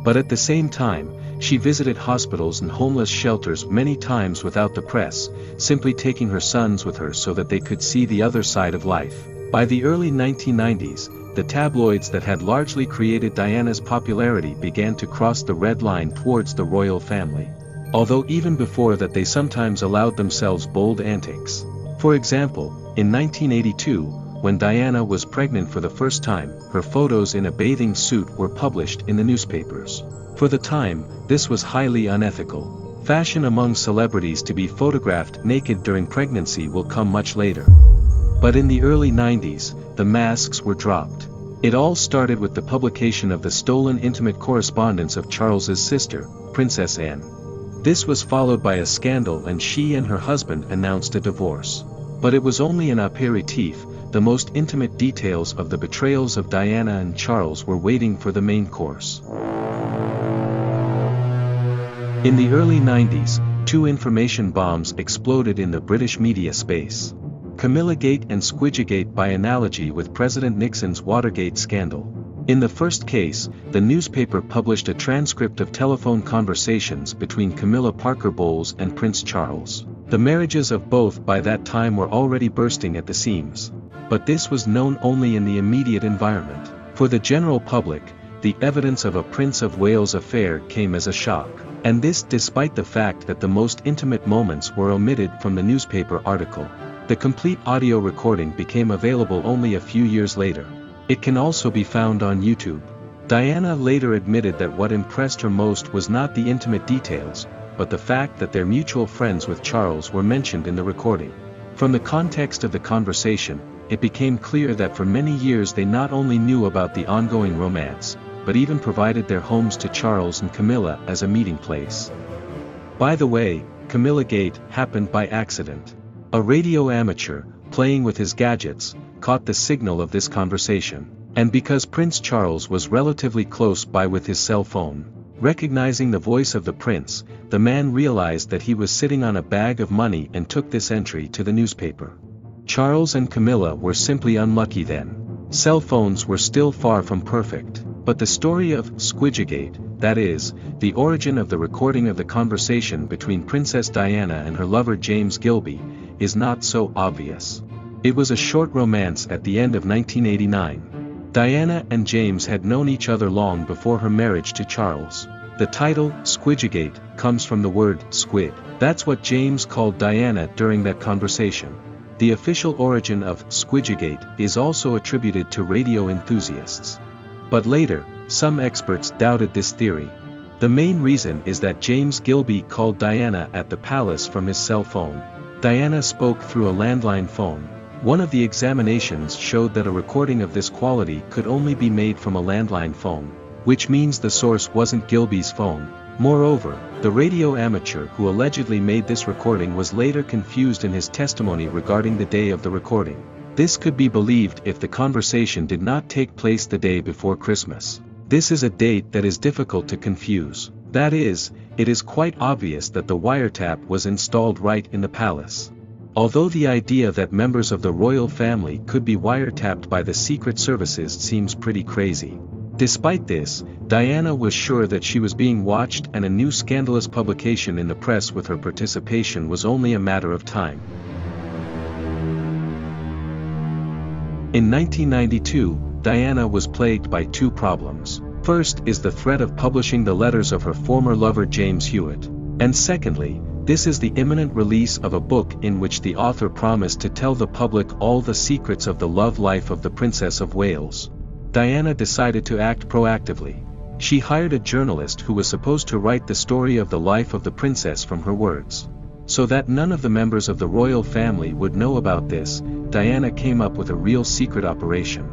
But at the same time, she visited hospitals and homeless shelters many times without the press, simply taking her sons with her so that they could see the other side of life. By the early 1990s, the tabloids that had largely created Diana's popularity began to cross the red line towards the royal family. Although even before that they sometimes allowed themselves bold antics. For example, in 1982, when Diana was pregnant for the first time, her photos in a bathing suit were published in the newspapers. For the time, this was highly unethical. Fashion among celebrities to be photographed naked during pregnancy will come much later. But in the early 90s, the masks were dropped. It all started with the publication of the stolen intimate correspondence of Charles's sister, Princess Anne. This was followed by a scandal and she and her husband announced a divorce. But it was only an aperitif. The most intimate details of the betrayals of Diana and Charles were waiting for the main course. In the early 90s, 2 information bombs exploded in the British media space. Camillagate and Squidgygate by analogy with President Nixon's Watergate scandal. In the first case, the newspaper published a transcript of telephone conversations between Camilla Parker Bowles and Prince Charles. The marriages of both by that time were already bursting at the seams. But this was known only in the immediate environment. For the general public, the evidence of a Prince of Wales affair came as a shock. And this despite the fact that the most intimate moments were omitted from the newspaper article. The complete audio recording became available only a few years later. It can also be found on YouTube. Diana later admitted that what impressed her most was not the intimate details, but the fact that their mutual friends with Charles were mentioned in the recording. From the context of the conversation, it became clear that for many years they not only knew about the ongoing romance, but even provided their homes to Charles and Camilla as a meeting place. By the way, Camillagate happened by accident. A radio amateur, playing with his gadgets, caught the signal of this conversation, and because Prince Charles was relatively close by with his cell phone, recognizing the voice of the prince, the man realized that he was sitting on a bag of money and took this entry to the newspaper. Charles and Camilla were simply unlucky then. Cell phones were still far from perfect, but the story of Squidgygate, that is, the origin of the recording of the conversation between Princess Diana and her lover James Gilbey, is not so obvious. It was a short romance at the end of 1989. Diana and James had known each other long before her marriage to Charles. The title, Squidgygate, comes from the word squid. That's what James called Diana during that conversation. The official origin of Squidgygate is also attributed to radio enthusiasts. But later, some experts doubted this theory. The main reason is that James Gilbey called Diana at the palace from his cell phone. Diana spoke through a landline phone. One of the examinations showed that a recording of this quality could only be made from a landline phone, which means the source wasn't Gilbey's phone. Moreover, the radio amateur who allegedly made this recording was later confused in his testimony regarding the day of the recording. This could be believed if the conversation did not take place the day before Christmas. This is a date that is difficult to confuse. That is, it is quite obvious that the wiretap was installed right in the palace. Although the idea that members of the royal family could be wiretapped by the secret services seems pretty crazy. Despite this, Diana was sure that she was being watched, and a new scandalous publication in the press with her participation was only a matter of time. In 1992, Diana was plagued by two problems. First is the threat of publishing the letters of her former lover James Hewitt. And secondly, this is the imminent release of a book in which the author promised to tell the public all the secrets of the love life of the Princess of Wales. Diana decided to act proactively. She hired a journalist who was supposed to write the story of the life of the princess from her words. So that none of the members of the royal family would know about this, Diana came up with a real secret operation.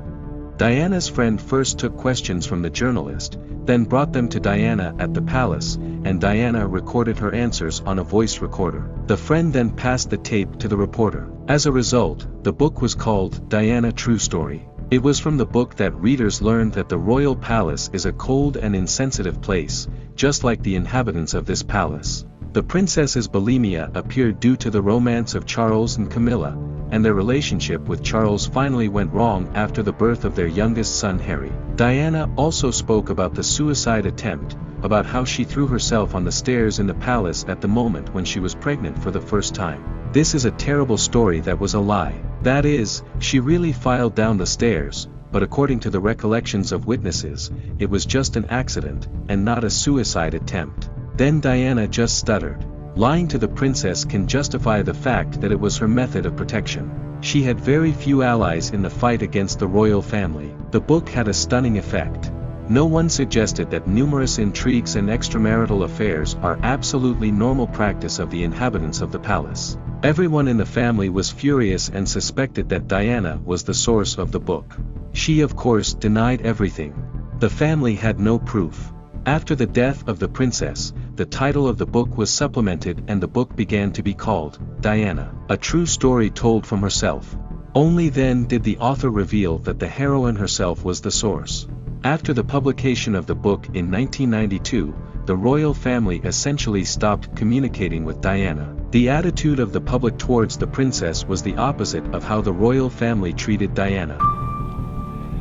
Diana's friend first took questions from the journalist, then brought them to Diana at the palace, and Diana recorded her answers on a voice recorder. The friend then passed the tape to the reporter. As a result, the book was called Diana True Story. It was from the book that readers learned that the royal palace is a cold and insensitive place, just like the inhabitants of this palace. The princess's bulimia appeared due to the romance of Charles and Camilla, and their relationship with Charles finally went wrong after the birth of their youngest son Harry. Diana also spoke about the suicide attempt, about how she threw herself on the stairs in the palace at the moment when she was pregnant for the first time. This is a terrible story that was a lie. That is, she really filed down the stairs, but according to the recollections of witnesses, it was just an accident, and not a suicide attempt. Then Diana just stuttered. Lying to the princess can justify the fact that it was her method of protection. She had very few allies in the fight against the royal family. The book had a stunning effect. No one suggested that numerous intrigues and extramarital affairs are absolutely normal practice of the inhabitants of the palace. Everyone in the family was furious and suspected that Diana was the source of the book. She of course denied everything. The family had no proof. After the death of the princess, the title of the book was supplemented and the book began to be called Diana, a true story told from herself. Only then did the author reveal that the heroine herself was the source. After the publication of the book in 1992, the royal family essentially stopped communicating with Diana. The attitude of the public towards the princess was the opposite of how the royal family treated Diana.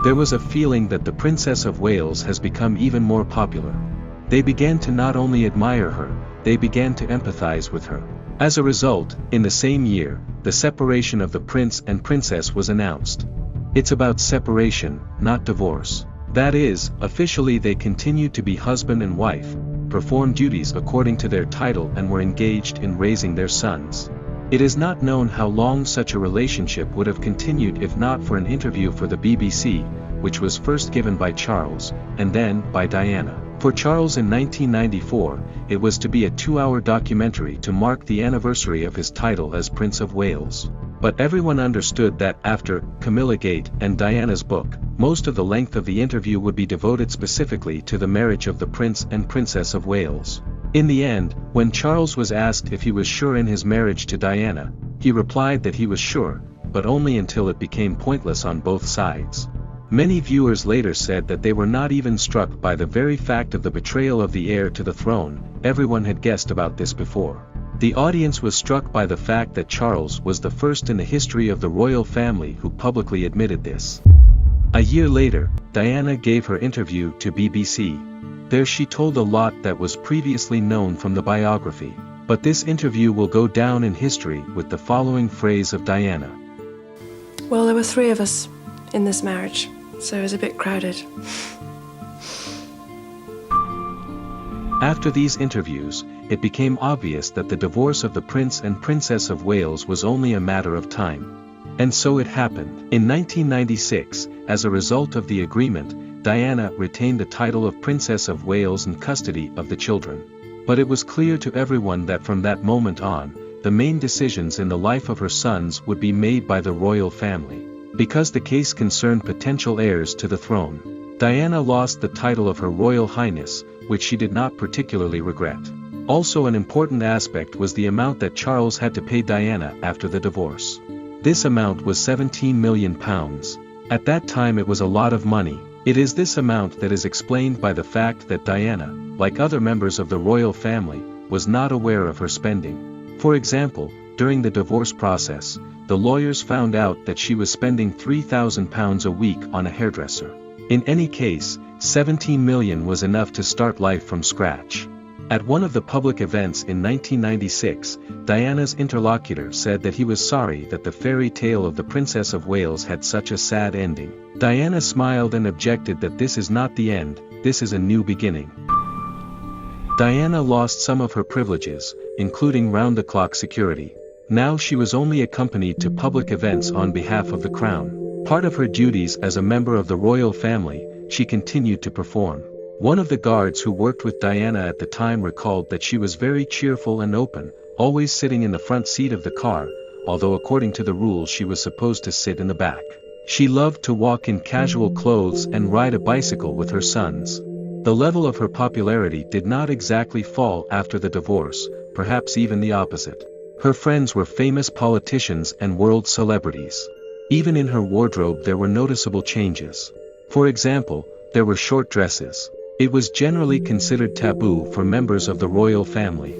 There was a feeling that the Princess of Wales has become even more popular. They began to not only admire her, they began to empathize with her. As a result, in the same year, the separation of the prince and princess was announced. It's about separation, not divorce. That is, officially they continued to be husband and wife, performed duties according to their title and were engaged in raising their sons. It is not known how long such a relationship would have continued if not for an interview for the BBC, which was first given by Charles, and then by Diana. For Charles in 1994, it was to be a 2-hour documentary to mark the anniversary of his title as Prince of Wales. But everyone understood that after Camillagate and Diana's book, most of the length of the interview would be devoted specifically to the marriage of the Prince and Princess of Wales. In the end, when Charles was asked if he was sure in his marriage to Diana, he replied that he was sure, but only until it became pointless on both sides. Many viewers later said that they were not even struck by the very fact of the betrayal of the heir to the throne. Everyone had guessed about this before. The audience was struck by the fact that Charles was the first in the history of the royal family who publicly admitted this. A year later, Diana gave her interview to BBC. There she told a lot that was previously known from the biography, but this interview will go down in history with the following phrase of Diana. Well, there were 3 of us in this marriage, so it was a bit crowded. After these interviews, it became obvious that the divorce of the Prince and Princess of Wales was only a matter of time. And so it happened. In 1996, as a result of the agreement, Diana retained the title of Princess of Wales and custody of the children. But it was clear to everyone that from that moment on, the main decisions in the life of her sons would be made by the royal family. Because the case concerned potential heirs to the throne, Diana lost the title of Her Royal Highness, which she did not particularly regret. Also, an important aspect was the amount that Charles had to pay Diana after the divorce. This amount was £17 million. At that time it was a lot of money. It is this amount that is explained by the fact that Diana, like other members of the royal family, was not aware of her spending. For example, during the divorce process, the lawyers found out that she was spending £3,000 a week on a hairdresser. In any case, 17 million was enough to start life from scratch. At one of the public events in 1996, Diana's interlocutor said that he was sorry that the fairy tale of the Princess of Wales had such a sad ending. Diana smiled and objected that this is not the end, this is a new beginning. Diana lost some of her privileges, including round-the-clock security. Now she was only accompanied to public events on behalf of the crown. Part of her duties as a member of the royal family, she continued to perform. One of the guards who worked with Diana at the time recalled that she was very cheerful and open, always sitting in the front seat of the car, although according to the rules she was supposed to sit in the back. She loved to walk in casual clothes and ride a bicycle with her sons. The level of her popularity did not exactly fall after the divorce, perhaps even the opposite. Her friends were famous politicians and world celebrities. Even in her wardrobe there were noticeable changes. For example, there were short dresses. It was generally considered taboo for members of the royal family.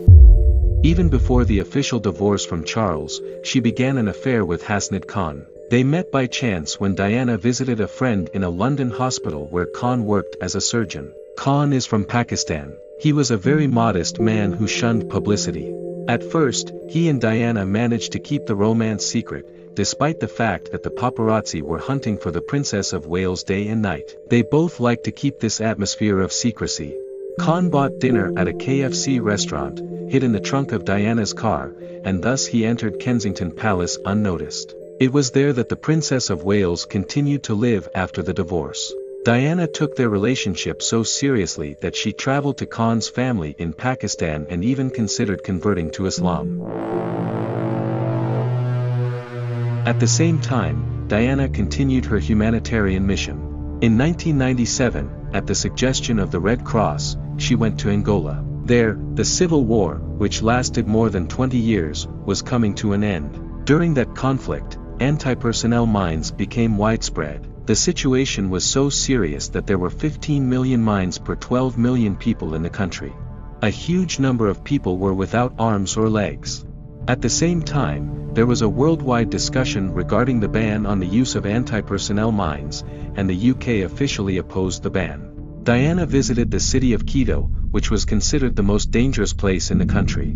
Even before the official divorce from Charles, she began an affair with Hasnad Khan. They met by chance when Diana visited a friend in a London hospital where Khan worked as a surgeon. Khan is from Pakistan. He was a very modest man who shunned publicity. At first, he and Diana managed to keep the romance secret, despite the fact that the paparazzi were hunting for the Princess of Wales day and night. They both liked to keep this atmosphere of secrecy. Khan bought dinner at a KFC restaurant, hid in the trunk of Diana's car, and thus he entered Kensington Palace unnoticed. It was there that the Princess of Wales continued to live after the divorce. Diana took their relationship so seriously that she traveled to Khan's family in Pakistan and even considered converting to Islam. At the same time, Diana continued her humanitarian mission. In 1997, at the suggestion of the Red Cross, she went to Angola. There, the civil war, which lasted more than 20 years, was coming to an end. During that conflict, anti-personnel mines became widespread. The situation was so serious that there were 15 million mines per 12 million people in the country. A huge number of people were without arms or legs. At the same time, there was a worldwide discussion regarding the ban on the use of anti-personnel mines, and the UK officially opposed the ban. Diana visited the city of Quito, which was considered the most dangerous place in the country.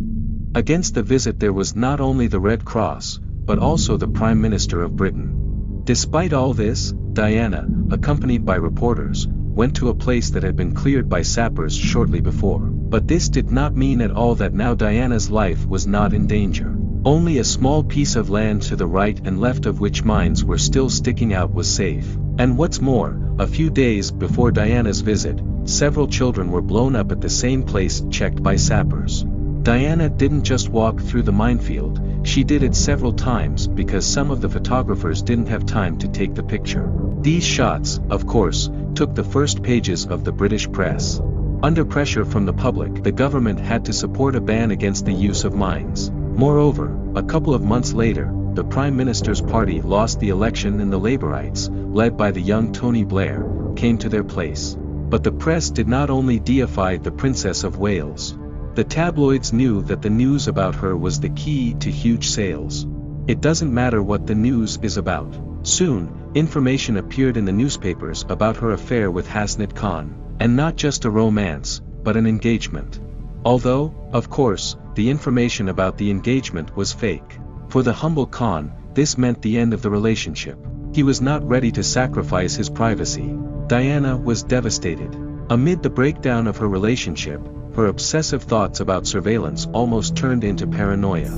Against the visit there was not only the Red Cross, but also the Prime Minister of Britain. Despite all this, Diana, accompanied by reporters, went to a place that had been cleared by sappers shortly before. But this did not mean at all that now Diana's life was not in danger. Only a small piece of land to the right and left of which mines were still sticking out was safe. And what's more, a few days before Diana's visit, several children were blown up at the same place checked by sappers. Diana didn't just walk through the minefield, she did it several times because some of the photographers didn't have time to take the picture. These shots, of course, took the first pages of the British press. Under pressure from the public, the government had to support a ban against the use of mines. Moreover, a couple of months later, the Prime Minister's party lost the election and the Labourites, led by the young Tony Blair, came to their place. But the press did not only deify the Princess of Wales. The tabloids knew that the news about her was the key to huge sales. It doesn't matter what the news is about. Soon, information appeared in the newspapers about her affair with Hasnad Khan, and not just a romance, but an engagement. Although, of course, the information about the engagement was fake. For the humble Khan, this meant the end of the relationship. He was not ready to sacrifice his privacy. Diana was devastated. Amid the breakdown of her relationship, her obsessive thoughts about surveillance almost turned into paranoia.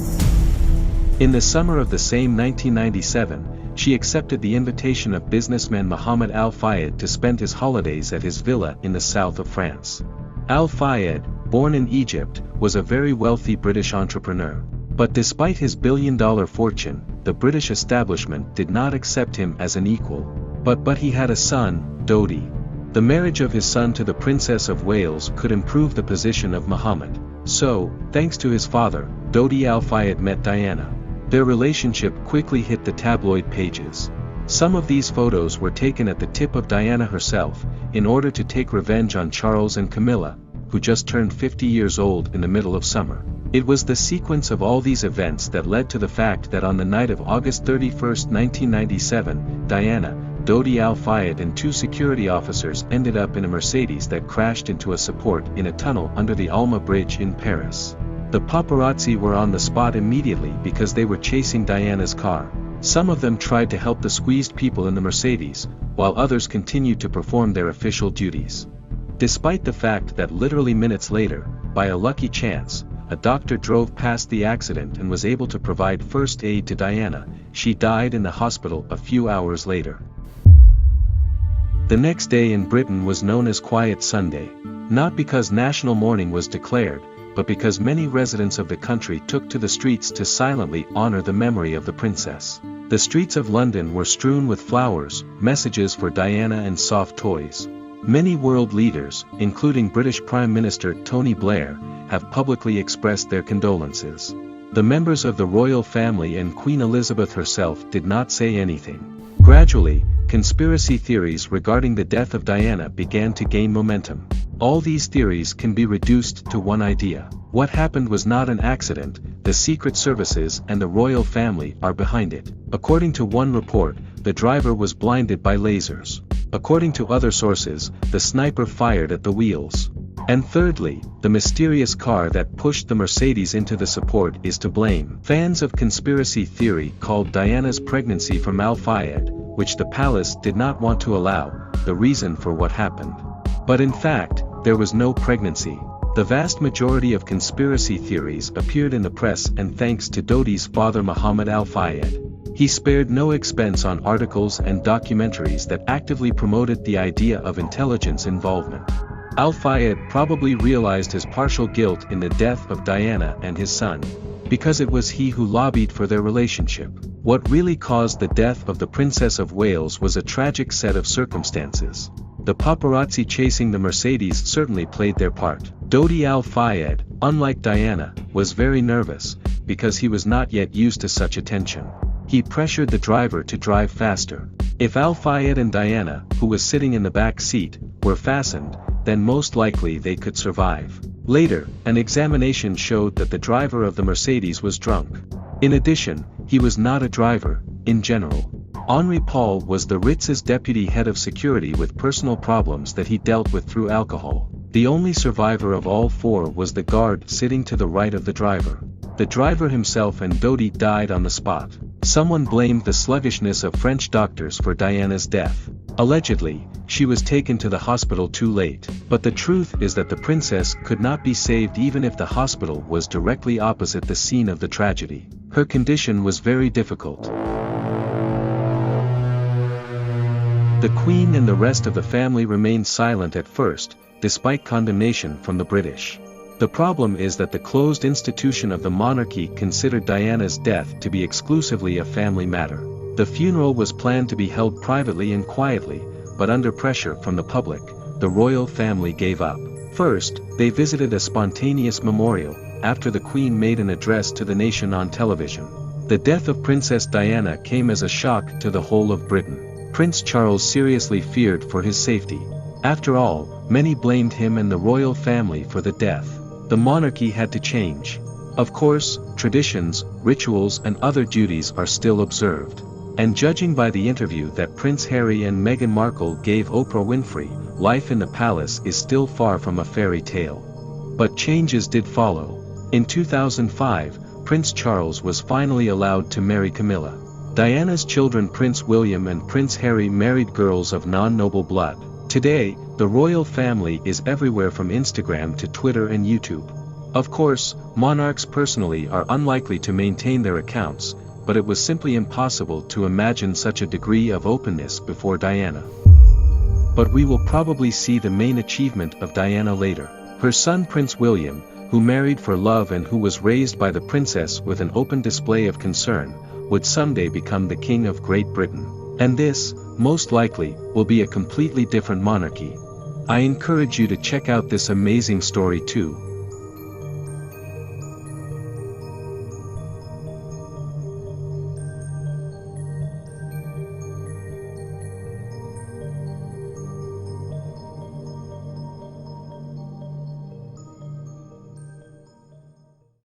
In the summer of the same 1997, she accepted the invitation of businessman Mohammed Al Fayed to spend his holidays at his villa in the south of France. Al Fayed, born in Egypt, was a very wealthy British entrepreneur. But despite his billion-dollar fortune, the British establishment did not accept him as an equal. But he had a son, Dodi. The marriage of his son to the Princess of Wales could improve the position of Mohammed. So, thanks to his father, Dodi Al-Fayed met Diana. Their relationship quickly hit the tabloid pages. Some of these photos were taken at the tip of Diana herself, in order to take revenge on Charles and Camilla, who just turned 50 years old in the middle of summer. It was the sequence of all these events that led to the fact that on the night of August 31, 1997, Diana, Dodi Al-Fayed and two security officers ended up in a Mercedes that crashed into a support in a tunnel under the Alma bridge in Paris. The paparazzi were on the spot immediately because they were chasing Diana's car. Some of them tried to help the squeezed people in the Mercedes, while others continued to perform their official duties. Despite the fact that literally minutes later, by a lucky chance, a doctor drove past the accident and was able to provide first aid to Diana, she died in the hospital a few hours later. The next day in Britain was known as Quiet Sunday, not because national mourning was declared, but because many residents of the country took to the streets to silently honor the memory of the princess. The streets of London were strewn with flowers, messages for Diana and soft toys. Many world leaders, including British Prime Minister Tony Blair, have publicly expressed their condolences. The members of the royal family and Queen Elizabeth herself did not say anything. Gradually, conspiracy theories regarding the death of Diana began to gain momentum. All these theories can be reduced to one idea. What happened was not an accident, the secret services and the royal family are behind it. According to one report, the driver was blinded by lasers. According to other sources, the sniper fired at the wheels. And thirdly, the mysterious car that pushed the Mercedes into the support is to blame. Fans of conspiracy theory called Diana's pregnancy from Al Fayed, which the palace did not want to allow, the reason for what happened. But in fact, there was no pregnancy. The vast majority of conspiracy theories appeared in the press and thanks to Dodi's father Mohammed Al Fayed. He spared no expense on articles and documentaries that actively promoted the idea of intelligence involvement. Al Fayed probably realized his partial guilt in the death of Diana and his son, because it was he who lobbied for their relationship. What really caused the death of the Princess of Wales was a tragic set of circumstances. The paparazzi chasing the Mercedes certainly played their part. Dodi Al-Fayed, unlike Diana, was very nervous, because he was not yet used to such attention. He pressured the driver to drive faster. If Al Fayed and Diana, who was sitting in the back seat, were fastened, then most likely they could survive. Later, an examination showed that the driver of the Mercedes was drunk. In addition, he was not a driver, in general. Henri Paul was the Ritz's deputy head of security with personal problems that he dealt with through alcohol. The only survivor of all four was the guard sitting to the right of the driver. The driver himself and Dodi died on the spot. Someone blamed the sluggishness of French doctors for Diana's death. Allegedly, she was taken to the hospital too late. But the truth is that the princess could not be saved even if the hospital was directly opposite the scene of the tragedy. Her condition was very difficult. The Queen and the rest of the family remained silent at first, despite condemnation from the British. The problem is that the closed institution of the monarchy considered Diana's death to be exclusively a family matter. The funeral was planned to be held privately and quietly, but under pressure from the public, the royal family gave up. First, they visited a spontaneous memorial, after the Queen made an address to the nation on television. The death of Princess Diana came as a shock to the whole of Britain. Prince Charles seriously feared for his safety. After all, many blamed him and the royal family for the death. The monarchy had to change. Of course, traditions, rituals and other duties are still observed. And judging by the interview that Prince Harry and Meghan Markle gave Oprah Winfrey, life in the palace is still far from a fairy tale. But changes did follow. In 2005, Prince Charles was finally allowed to marry Camilla. Diana's children Prince William and Prince Harry married girls of non-noble blood. Today, the royal family is everywhere from Instagram to Twitter and YouTube. Of course, monarchs personally are unlikely to maintain their accounts, but it was simply impossible to imagine such a degree of openness before Diana. But we will probably see the main achievement of Diana later. Her son Prince William, who married for love and who was raised by the princess with an open display of concern, would someday become the King of Great Britain. And this, most likely, will be a completely different monarchy. I encourage you to check out this amazing story too.